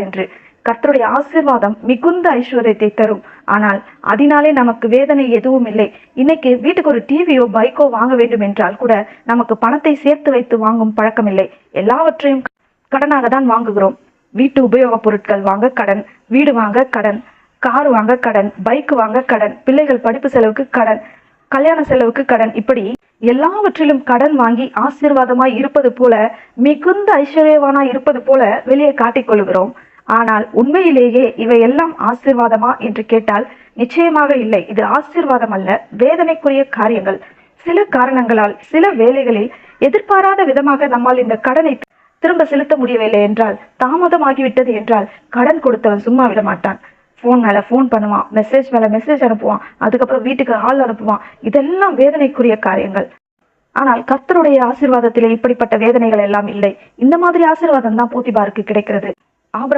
என்று. கர்த்தருடைய ஆசீர்வாதம் மிகுந்த ஐஸ்வர்யத்தை தரும். ஆனால் அதனாலே நமக்கு வேதனை எதுவும் இல்லை. இன்னைக்கு வீட்டுக்கு ஒரு டிவியோ பைக்கோ வாங்க வேண்டும் என்றால் கூட நமக்கு பணத்தை சேர்த்து வைத்து வாங்கும் பழக்கம் இல்லை. எல்லாவற்றையும் கடனாக தான் வாங்குகிறோம். வீட்டு உபயோகப் பொருட்கள் வாங்க கடன், வீடு வாங்க கடன், கார் வாங்க கடன், பைக் வாங்க கடன், பிள்ளைகள் படிப்பு செலவுக்கு கடன், கல்யாண செலவுக்கு கடன், இப்படி எல்லாவற்றிலும் கடன் வாங்கி ஆசீர்வாதமாய் இருப்பது போல, மிகுந்த ஐஸ்வர்யவானாய் இருப்பது போல வெளியே காட்டிக்கொள்கிறோம். ஆனால் உண்மையிலேயே இவையெல்லாம் ஆசீர்வாதமா என்று கேட்டால் நிச்சயமாக இல்லை. இது ஆசீர்வாதம் அல்ல, வேதனைக்குரிய காரியங்கள். சில காரணங்களால் சில வேளைகளில் எதிர்பாராத விதமாக நம்மால் இந்த கடனை திரும்ப செலுத்த முடியவில்லை என்றால், தாமதமாகிவிட்டது என்றால், கடன் கொடுத்தவன் சும்மா விட மாட்டான். போன் மேல போன் பண்ணுவான், மெசேஜ் மேல மெசேஜ் அனுப்புவான், அதுக்கப்புறம் வீட்டுக்கு ஆள் அனுப்புவான். இதெல்லாம் வேதனைக்குரிய காரியங்கள். ஆனால் கர்த்தருடைய ஆசீர்வாதத்திலே இப்படிப்பட்ட வேதனைகள் எல்லாம் இல்லை. இந்த மாதிரி ஆசீர்வாதம் தான் போத்திபாருக்கு கிடைக்கிறது. ஆபிரகாம்